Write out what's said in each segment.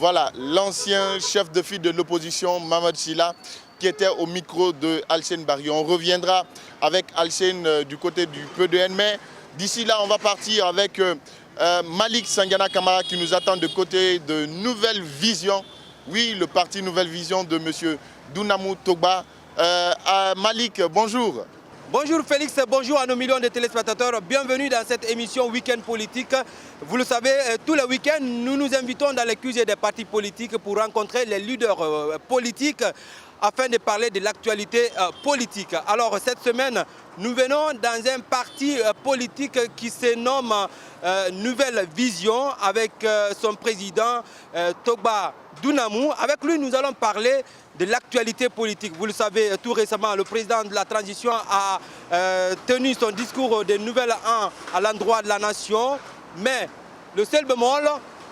Voilà, l'ancien chef de file de l'opposition, Mamad Silla, qui était au micro de Alcène Barry. On reviendra avec Alcène du côté du PDN, mais d'ici là, on va partir avec Malik Sangiana Kamara qui nous attend de côté de Nouvelle Vision. Oui, le parti Nouvelle Vision de M. Dounamou Togba. Malik, bonjour. Bonjour Félix, bonjour à nos millions de téléspectateurs. Bienvenue dans cette émission Week-end politique. Vous le savez, tous les week-ends, nous nous invitons dans les QG des partis politiques pour rencontrer les leaders politiques afin de parler de l'actualité politique. Alors cette semaine, nous venons dans un parti politique qui se nomme Nouvelle Vision avec son président Togba Dounamou. Avec lui, nous allons parler de l'actualité politique. Vous le savez, tout récemment, le président de la transition a tenu son discours de Nouvel An à l'endroit de la nation. Mais le seul bémol,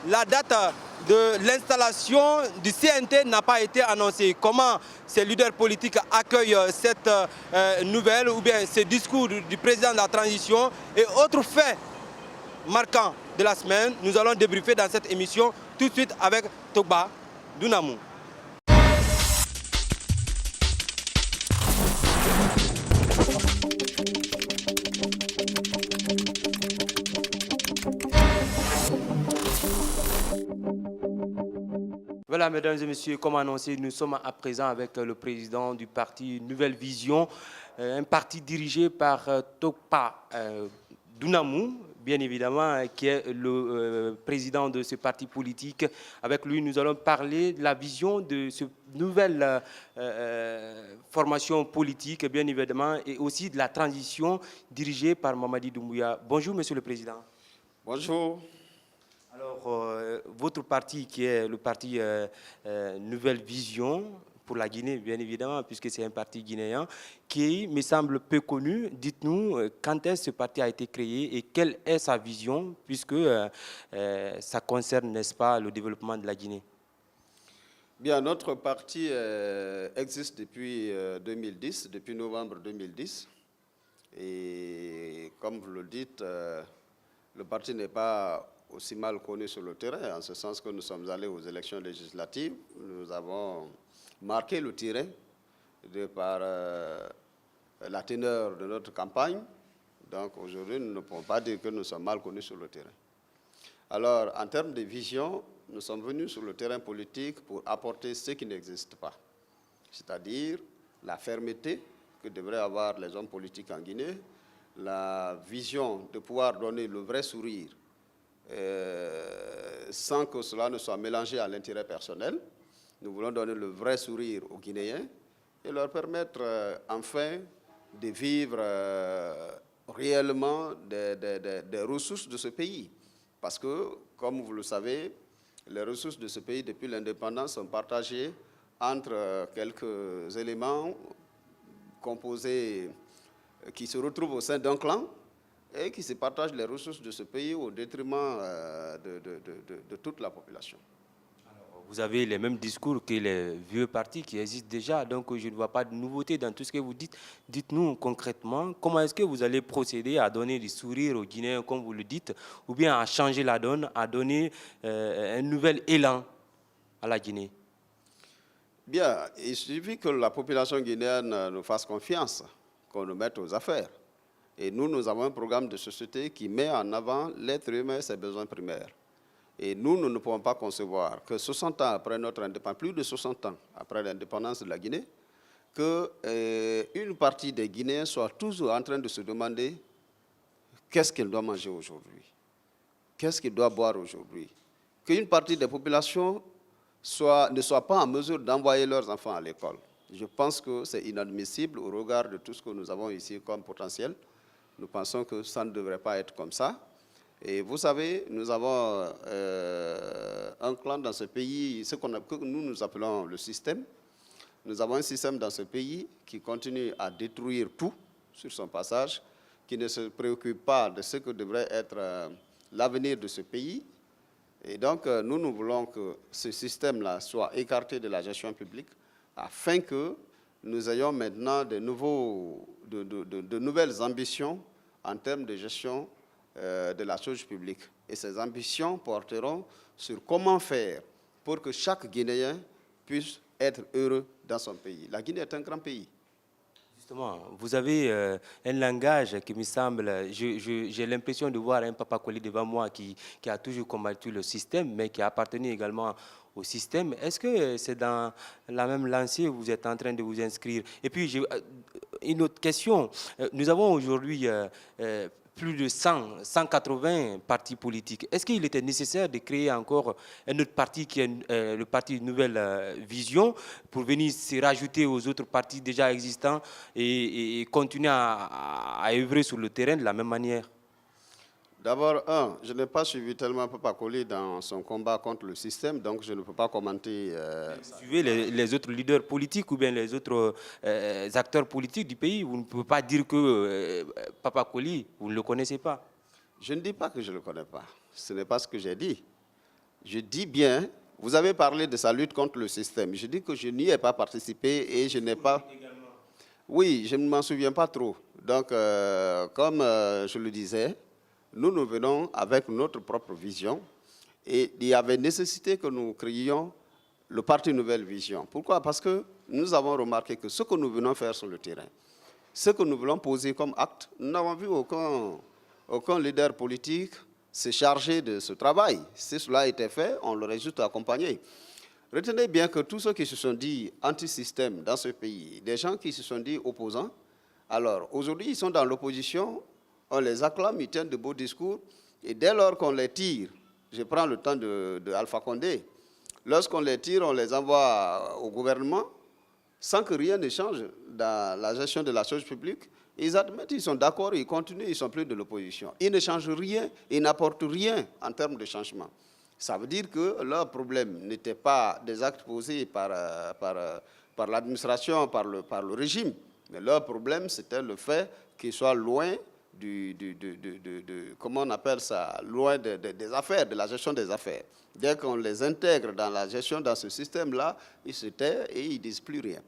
la date de l'installation du CNT n'a pas été annoncée. Comment ces leaders politiques accueillent cette nouvelle ou bien ce discours du président de la transition et autres faits marquants de la semaine, nous allons débriefer dans cette émission tout de suite avec Togba Dounamou. Voilà, mesdames et messieurs, comme annoncé, nous sommes à présent avec le président du parti Nouvelle Vision, un parti dirigé par Togba Dounamou, bien évidemment, qui est le président de ce parti politique. Avec lui, nous allons parler de la vision de cette nouvelle formation politique, bien évidemment, et aussi de la transition dirigée par Mamadi Doumbouya. Bonjour, monsieur le président. Bonjour. Alors, votre parti qui est le parti Nouvelle Vision pour la Guinée, bien évidemment, puisque c'est un parti guinéen, qui me semble peu connu. Dites-nous quand est-ce que ce parti a été créé et quelle est sa vision, puisque ça concerne, n'est-ce pas, le développement de la Guinée. Bien, notre parti existe depuis 2010, depuis novembre 2010. Et comme vous le dites, le parti n'est pas aussi mal connu sur le terrain, en ce sens que nous sommes allés aux élections législatives. Nous avons marqué le terrain de par la teneur de notre campagne. Donc aujourd'hui, nous ne pouvons pas dire que nous sommes mal connus sur le terrain. Alors, en termes de vision, nous sommes venus sur le terrain politique pour apporter ce qui n'existe pas, c'est-à-dire la fermeté que devraient avoir les hommes politiques en Guinée, la vision de pouvoir donner le vrai sourire sans que cela ne soit mélangé à l'intérêt personnel. Nous voulons donner le vrai sourire aux Guinéens et leur permettre enfin de vivre réellement des ressources de ce pays. Parce que, comme vous le savez, les ressources de ce pays depuis l'indépendance sont partagées entre quelques éléments composés qui se retrouvent au sein d'un clan et qui se partagent les ressources de ce pays au détriment de toute la population. Alors, vous avez les mêmes discours que les vieux partis qui existent déjà, donc je ne vois pas de nouveauté dans tout ce que vous dites. Dites-nous concrètement, comment est-ce que vous allez procéder à donner du sourire aux Guinéens, comme vous le dites, ou bien à changer la donne, à donner un nouvel élan à la Guinée? Bien, il suffit que la population guinéenne nous fasse confiance, qu'on nous mette aux affaires. Et nous avons un programme de société qui met en avant l'être humain et ses besoins primaires. Et nous ne pouvons pas concevoir que 60 ans après notre indépendance, plus de 60 ans après l'indépendance de la Guinée, qu'une partie des Guinéens soit toujours en train de se demander qu'est-ce qu'ils doivent manger aujourd'hui, qu'est-ce qu'ils doivent boire aujourd'hui, qu'une partie des populations ne soit pas en mesure d'envoyer leurs enfants à l'école. Je pense que c'est inadmissible au regard de tout ce que nous avons ici comme potentiel. Nous pensons que ça ne devrait pas être comme ça. Et vous savez, nous avons un clan dans ce pays, ce que nous appelons le système. Nous avons un système dans ce pays qui continue à détruire tout sur son passage, qui ne se préoccupe pas de ce que devrait être l'avenir de ce pays. Et donc, nous voulons que ce système-là soit écarté de la gestion publique afin que nous ayons maintenant de nouvelles ambitions en termes de gestion de la chose publique. Et ces ambitions porteront sur comment faire pour que chaque Guinéen puisse être heureux dans son pays. La Guinée est un grand pays. Justement, vous avez un langage qui me semble, j'ai l'impression de voir un Papa Koli devant moi qui a toujours combattu le système, mais qui a appartenu également au système. Est-ce que c'est dans la même lancée où vous êtes en train de vous inscrire? Et puis, j'ai une autre question. Nous avons aujourd'hui plus de 180 partis politiques. Est-ce qu'il était nécessaire de créer encore un autre parti qui est le parti Nouvelle Vision pour venir se rajouter aux autres partis déjà existants et continuer à œuvrer sur le terrain de la même manière? D'abord, je n'ai pas suivi tellement Papa Koli dans son combat contre le système, donc je ne peux pas commenter. Vous suivez les autres leaders politiques ou bien les autres acteurs politiques du pays. Vous ne pouvez pas dire que Papa Koli, vous ne le connaissez pas. Je ne dis pas que je ne le connais pas. Ce n'est pas ce que j'ai dit. Je dis bien, vous avez parlé de sa lutte contre le système. Je dis que je n'y ai pas participé et je n'ai pas... Oui, je ne m'en souviens pas trop. Donc, comme je le disais, nous venons avec notre propre vision et il y avait nécessité que nous créions le Parti Nouvelle Vision. Pourquoi? Parce que nous avons remarqué que ce que nous venons faire sur le terrain, ce que nous voulons poser comme acte, nous n'avons vu aucun leader politique se charger de ce travail. Si cela a été fait, on l'aurait juste accompagné. Retenez bien que tous ceux qui se sont dit anti-système dans ce pays, des gens qui se sont dit opposants, alors aujourd'hui ils sont dans l'opposition, on les acclame, ils tiennent de beaux discours, et dès lors qu'on les tire, je prends le temps de Alpha Condé, lorsqu'on les tire, on les envoie au gouvernement, sans que rien ne change dans la gestion de la chose publique, ils admettent, ils sont d'accord, ils continuent, ils ne sont plus de l'opposition. Ils ne changent rien, ils n'apportent rien en termes de changement. Ça veut dire que leur problème n'était pas des actes posés par l'administration, par le régime, mais leur problème, c'était le fait qu'ils soient loin comment on appelle ça, loin des affaires, de la gestion des affaires. Dès qu'on les intègre dans la gestion, dans ce système-là, ils se taisent et ils ne disent plus rien.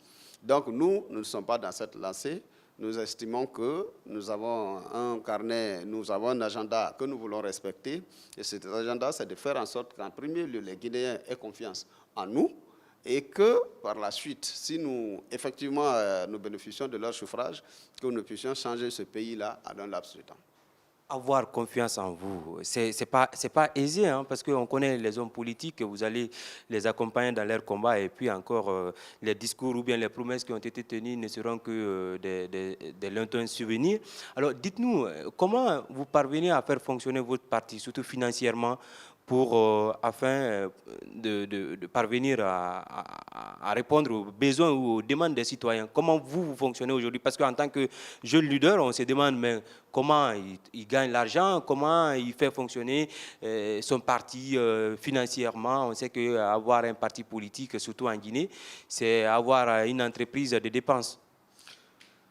Donc nous ne sommes pas dans cette lancée. Nous estimons que nous avons un carnet, nous avons un agenda que nous voulons respecter. Et cet agenda, c'est de faire en sorte qu'en premier lieu, les Guinéens aient confiance en nous et que, par la suite, si nous, effectivement, nous bénéficions de leur suffrage, que nous puissions changer ce pays-là à un laps de temps. Avoir confiance en vous, c'est pas aisé, hein, parce qu'on connaît les hommes politiques, vous allez les accompagner dans leur combat, et puis encore, les discours ou bien les promesses qui ont été tenues ne seront que des lointains souvenirs. Alors, dites-nous, comment vous parvenez à faire fonctionner votre parti, surtout financièrement, afin de parvenir à répondre aux besoins ou aux demandes des citoyens? Comment vous fonctionnez aujourd'hui? Parce qu'en tant que jeune leader, on se demande mais comment il gagne l'argent, comment il fait fonctionner son parti financièrement. On sait qu'avoir un parti politique, surtout en Guinée, c'est avoir une entreprise de dépenses.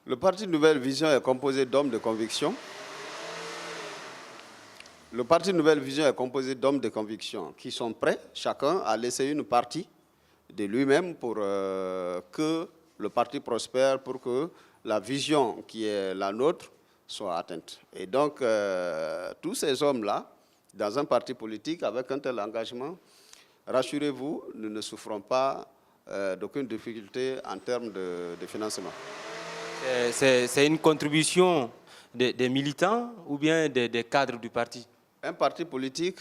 Le Parti Nouvelle Vision est composé d'hommes de conviction. Le Parti Nouvelle Vision est composé d'hommes de conviction qui sont prêts, chacun, à laisser une partie de lui-même pour que le parti prospère, pour que la vision qui est la nôtre soit atteinte. Et donc, tous ces hommes-là, dans un parti politique, avec un tel engagement, rassurez-vous, nous ne souffrons pas d'aucune difficulté en termes de financement. C'est une contribution des militants ou bien des cadres du parti? Un parti politique,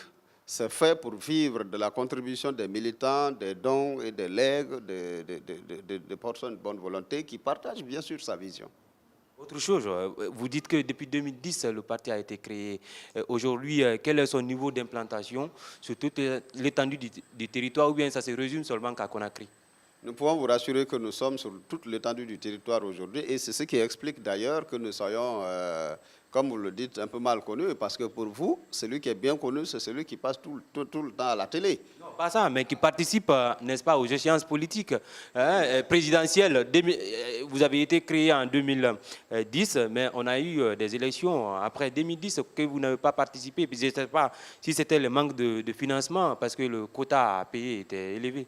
c'est fait pour vivre de la contribution des militants, des dons et des legs, des personnes de bonne volonté qui partagent bien sûr sa vision. Autre chose, vous dites que depuis 2010, le parti a été créé. Aujourd'hui, quel est son niveau d'implantation sur toute l'étendue du territoire ou bien ça se résume seulement qu'à Conakry? Nous pouvons vous rassurer que nous sommes sur toute l'étendue du territoire aujourd'hui et c'est ce qui explique d'ailleurs que nous soyons, comme vous le dites, un peu mal connus parce que pour vous, celui qui est bien connu, c'est celui qui passe tout le temps à la télé. Non, pas ça, mais qui participe, n'est-ce pas, aux échéances politiques présidentielles. Vous avez été créé en 2010, mais on a eu des élections après 2010 que vous n'avez pas participé. Puis je ne sais pas si c'était le manque de financement parce que le quota à payer était élevé.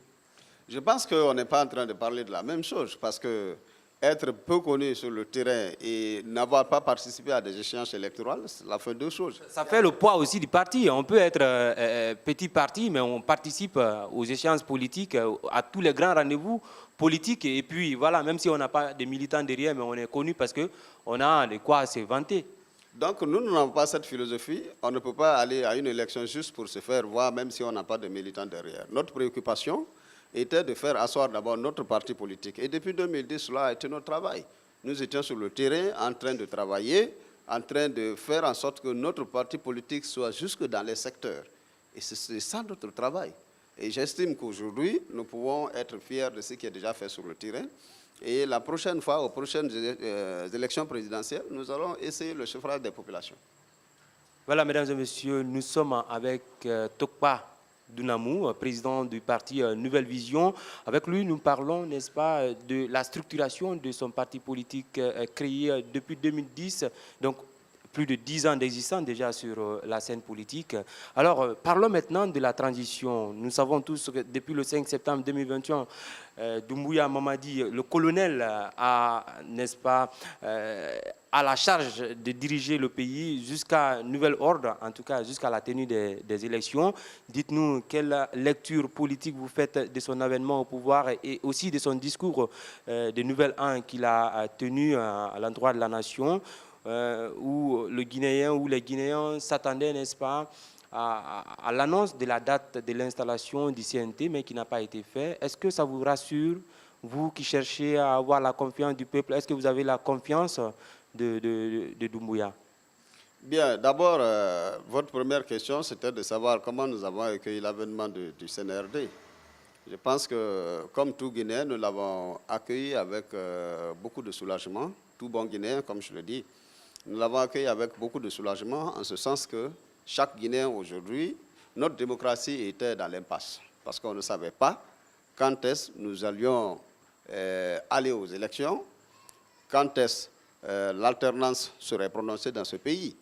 Je pense qu'on n'est pas en train de parler de la même chose parce que être peu connu sur le terrain et n'avoir pas participé à des échéances électorales, cela fait deux choses. Ça fait le poids aussi du parti. On peut être petit parti, mais on participe aux échéances politiques, à tous les grands rendez-vous politiques. Et puis voilà, même si on n'a pas de militants derrière, mais on est connu parce qu'on a de quoi se vanter. Donc nous n'avons pas cette philosophie. On ne peut pas aller à une élection juste pour se faire voir, même si on n'a pas de militants derrière. Notre préoccupation était de faire asseoir d'abord notre parti politique. Et depuis 2010, cela a été notre travail. Nous étions sur le terrain en train de travailler, en train de faire en sorte que notre parti politique soit jusque dans les secteurs. Et c'est ça notre travail. Et j'estime qu'aujourd'hui, nous pouvons être fiers de ce qui est déjà fait sur le terrain. Et la prochaine fois, aux prochaines élections présidentielles, nous allons essayer le suffrage des populations. Voilà, mesdames et messieurs, nous sommes avec Tokpa Dounamou, président du parti Nouvelle Vision. Avec lui, nous parlons, n'est-ce pas, de la structuration de son parti politique créé depuis 2010, donc plus de 10 ans d'existence déjà sur la scène politique. Alors, parlons maintenant de la transition. Nous savons tous que depuis le 5 septembre 2021, Doumbouya Mamadi, le colonel, a, n'est-ce pas, à la charge de diriger le pays jusqu'à nouvel ordre, en tout cas jusqu'à la tenue des élections. Dites-nous quelle lecture politique vous faites de son avènement au pouvoir et aussi de son discours de nouvel an qu'il a tenu à l'endroit de la nation, où le Guinéen ou les Guinéens s'attendaient, n'est-ce pas, à l'annonce de la date de l'installation du CNT, mais qui n'a pas été fait. Est-ce que ça vous rassure, vous qui cherchez à avoir la confiance du peuple? Est-ce que vous avez la confiance de Doumbouya? Bien, d'abord, votre première question, c'était de savoir comment nous avons accueilli l'avènement du CNRD. Je pense que, comme tout Guinéen, nous l'avons accueilli avec beaucoup de soulagement. Tout bon Guinéen, comme je le dis, nous l'avons accueilli avec beaucoup de soulagement, en ce sens que chaque Guinéen aujourd'hui, notre démocratie était dans l'impasse, parce qu'on ne savait pas quand est-ce que nous allions aller aux élections, quand est-ce l'alternance serait prononcée dans ce pays.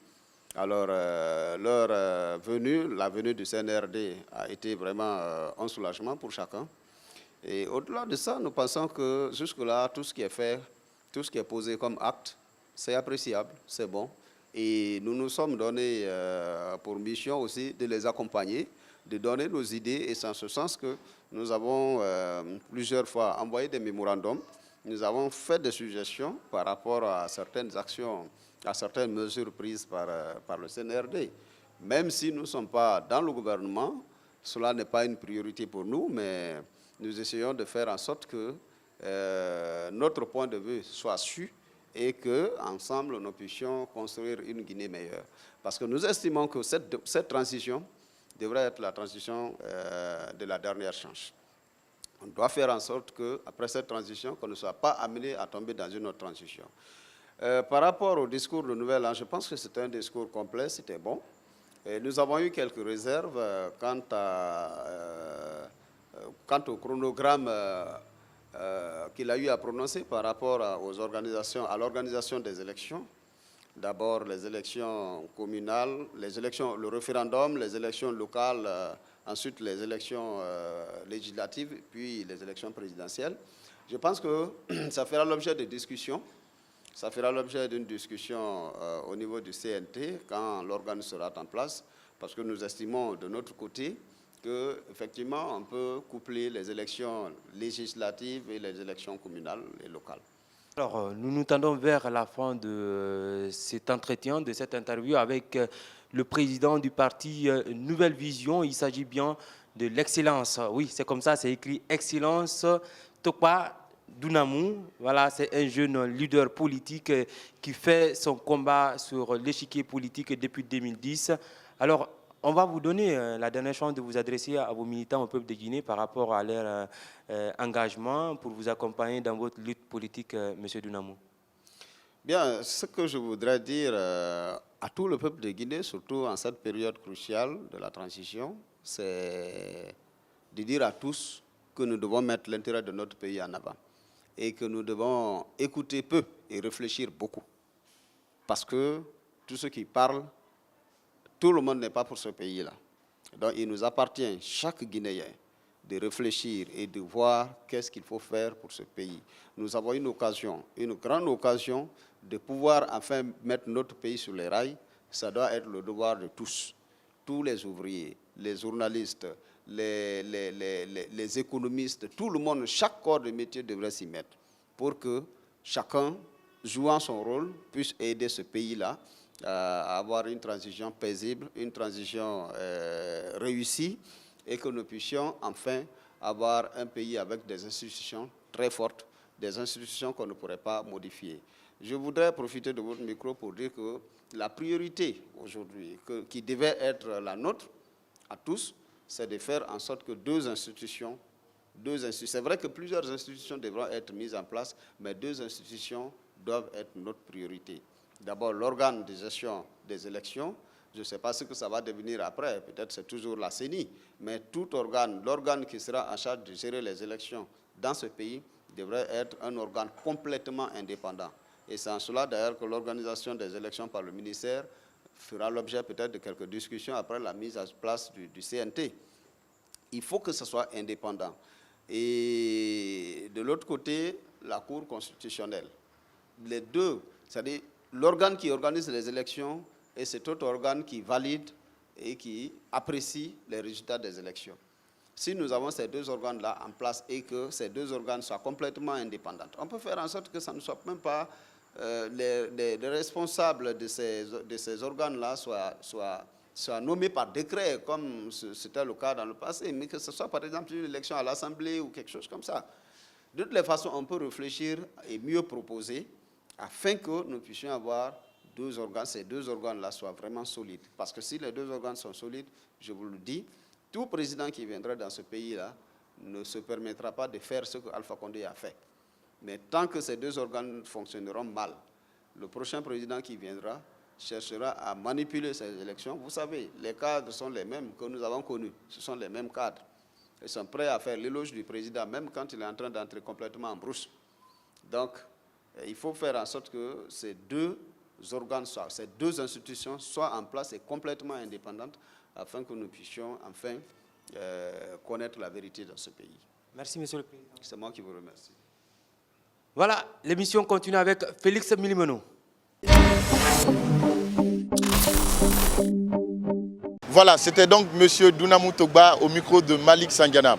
Alors, leur venue, la venue du CNRD a été vraiment un soulagement pour chacun. Et au-delà de ça, nous pensons que jusque-là, tout ce qui est fait, tout ce qui est posé comme acte, c'est appréciable, c'est bon. Et nous nous sommes donnés pour mission aussi de les accompagner, de donner nos idées. Et c'est en ce sens que nous avons plusieurs fois envoyé des mémorandums. Nous avons fait des suggestions par rapport à certaines actions, à certaines mesures prises par le CNRD. Même si nous ne sommes pas dans le gouvernement, cela n'est pas une priorité pour nous, mais nous essayons de faire en sorte que notre point de vue soit su et qu'ensemble, nous puissions construire une Guinée meilleure. Parce que nous estimons que cette transition devrait être la transition de la dernière chance. On doit faire en sorte qu'après cette transition, qu'on ne soit pas amené à tomber dans une autre transition. Par rapport au discours de Nouvel An, je pense que c'était un discours complet, c'était bon. Et nous avons eu quelques réserves quant au chronogramme qu'il a eu à prononcer par rapport à l'organisation des élections. D'abord les élections communales, le référendum, les élections locales, ensuite les élections législatives, puis les élections présidentielles. Je pense que ça fera l'objet de discussions. Ça fera l'objet d'une discussion au niveau du CNT quand l'organe sera en place, parce que nous estimons de notre côté qu'effectivement, on peut coupler les élections législatives et les élections communales et locales. Alors, nous nous tendons vers la fin de cet entretien, de cette interview avec le président du parti Nouvelle Vision. Il s'agit bien de l'excellence. Oui, c'est comme ça, c'est écrit excellence. Tokpa Dounamou, voilà, c'est un jeune leader politique qui fait son combat sur l'échiquier politique depuis 2010. Alors, on va vous donner la dernière chance de vous adresser à vos militants au peuple de Guinée par rapport à leur engagement pour vous accompagner dans votre lutte politique, M. Dounamou. Bien, ce que je voudrais dire à tout le peuple de Guinée, surtout en cette période cruciale de la transition, c'est de dire à tous que nous devons mettre l'intérêt de notre pays en avant et que nous devons écouter peu et réfléchir beaucoup. Parce que tous ceux qui parlent, tout le monde n'est pas pour ce pays-là. Donc il nous appartient, chaque Guinéen, de réfléchir et de voir qu'est-ce qu'il faut faire pour ce pays. Nous avons une occasion, une grande occasion de pouvoir enfin mettre notre pays sur les rails. Ça doit être le devoir de tous les ouvriers, les journalistes, les économistes, tout le monde, chaque corps de métier devrait s'y mettre pour que chacun, jouant son rôle, puisse aider ce pays-là à avoir une transition paisible, une transition réussie, et que nous puissions enfin avoir un pays avec des institutions très fortes, des institutions qu'on ne pourrait pas modifier. Je voudrais profiter de votre micro pour dire que la priorité aujourd'hui, qui devait être la nôtre, à tous, c'est de faire en sorte que deux institutions, c'est vrai que plusieurs institutions devront être mises en place, mais deux institutions doivent être notre priorité. D'abord, l'organe de gestion des élections. Je ne sais pas ce que ça va devenir après, peut-être c'est toujours la CENI, mais tout organe, l'organe qui sera en charge de gérer les élections dans ce pays devrait être un organe complètement indépendant. Et c'est en cela d'ailleurs que l'organisation des élections par le ministère fera l'objet peut-être de quelques discussions après la mise en place du CNT. Il faut que ce soit indépendant. Et de l'autre côté, la Cour constitutionnelle. Les deux, c'est-à-dire l'organe qui organise les élections et cet autre organe qui valide et qui apprécie les résultats des élections. Si nous avons ces deux organes-là en place et que ces deux organes soient complètement indépendants, on peut faire en sorte que ça ne soit même pas les responsables de ces organes-là soient nommés par décret, comme c'était le cas dans le passé, mais que ce soit par exemple une élection à l'Assemblée ou quelque chose comme ça. De toutes les façons, on peut réfléchir et mieux proposer afin que nous puissions avoir deux organes, ces deux organes-là soient vraiment solides. Parce que si les deux organes sont solides, je vous le dis, tout président qui viendra dans ce pays-là ne se permettra pas de faire ce que Alpha Condé a fait. Mais tant que ces deux organes fonctionneront mal, le prochain président qui viendra cherchera à manipuler ces élections. Vous savez, les cadres sont les mêmes que nous avons connus. Ce sont les mêmes cadres. Ils sont prêts à faire l'éloge du président, même quand il est en train d'entrer complètement en brousse. Donc, il faut faire en sorte que ces deux organes, ces deux institutions soient en place et complètement indépendantes afin que nous puissions enfin connaître la vérité dans ce pays. Merci, Monsieur le Président. C'est moi qui vous remercie. Voilà, l'émission continue avec Félix Milimono. Voilà, c'était donc M. Dunamou Togba au micro de Malik Sandiana.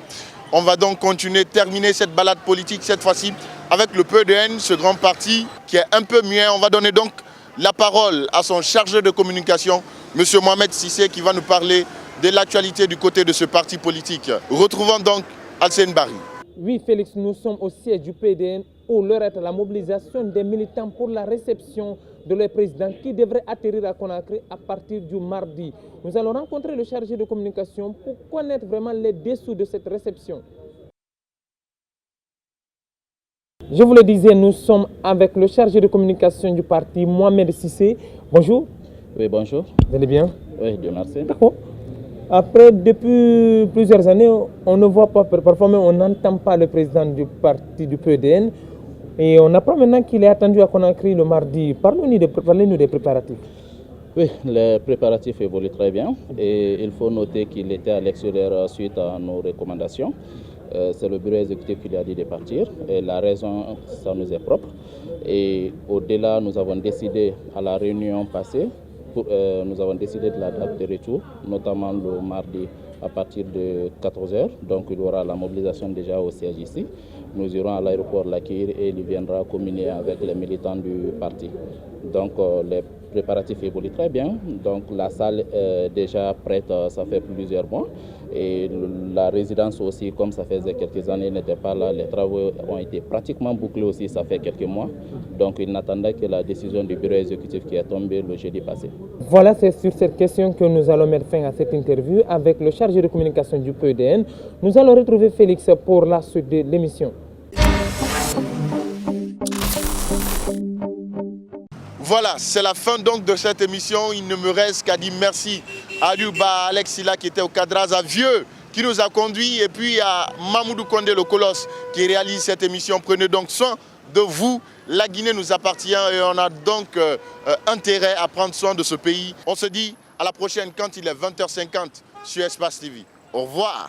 On va donc continuer, terminer cette balade politique cette fois-ci avec le PDN, ce grand parti qui est un peu muet. On va donner donc la parole à son chargé de communication, M. Mohamed Sissé, qui va nous parler de l'actualité du côté de ce parti politique. Retrouvons donc Alcine Barry. Oui, Félix, nous sommes au siège du PDN où l'heure est à la mobilisation des militants pour la réception de leur président qui devrait atterrir à Conakry à partir du mardi. Nous allons rencontrer le chargé de communication pour connaître vraiment les dessous de cette réception. Je vous le disais, nous sommes avec le chargé de communication du parti, Mohamed Sissé. Bonjour. Oui, bonjour. Vous allez bien? Oui, Dieu merci. D'accord. Après, depuis plusieurs années, on ne voit pas, parfois même on n'entend pas le président du parti du PDN. Et on apprend maintenant qu'il est attendu à Conakry le mardi. Parlez-nous des préparatifs. Oui, les préparatifs évoluent très bien. Et il faut noter qu'il était à l'extérieur suite à nos recommandations. C'est le bureau exécutif qui lui a dit de partir. Et la raison, ça nous est propre. Et au-delà, nous avons décidé à la réunion passée, nous avons décidé de la date de retour, notamment le mardi à partir de 14h. Donc il y aura la mobilisation déjà au siège ici. Nous irons à l'aéroport l'accueillir et il viendra communier avec les militants du parti. Donc les préparatifs évoluent très bien. Donc la salle est déjà prête, ça fait plusieurs mois. Et la résidence aussi, comme ça faisait quelques années, n'était pas là. Les travaux ont été pratiquement bouclés aussi, ça fait quelques mois. Donc il n'attendait que la décision du bureau exécutif qui est tombée le jeudi passé. Voilà, c'est sur cette question que nous allons mettre fin à cette interview avec le chargé de communication du PDN. Nous allons retrouver Félix pour la suite de l'émission. Voilà, c'est la fin donc de cette émission. Il ne me reste qu'à dire merci à Luba, Alex Silla qui était au cadrage, à Vieux qui nous a conduits et puis à Mamoudou Kondé, le colosse qui réalise cette émission. Prenez donc soin de vous. La Guinée nous appartient et on a donc intérêt à prendre soin de ce pays. On se dit à la prochaine quand il est 20h50 sur Espace TV. Au revoir.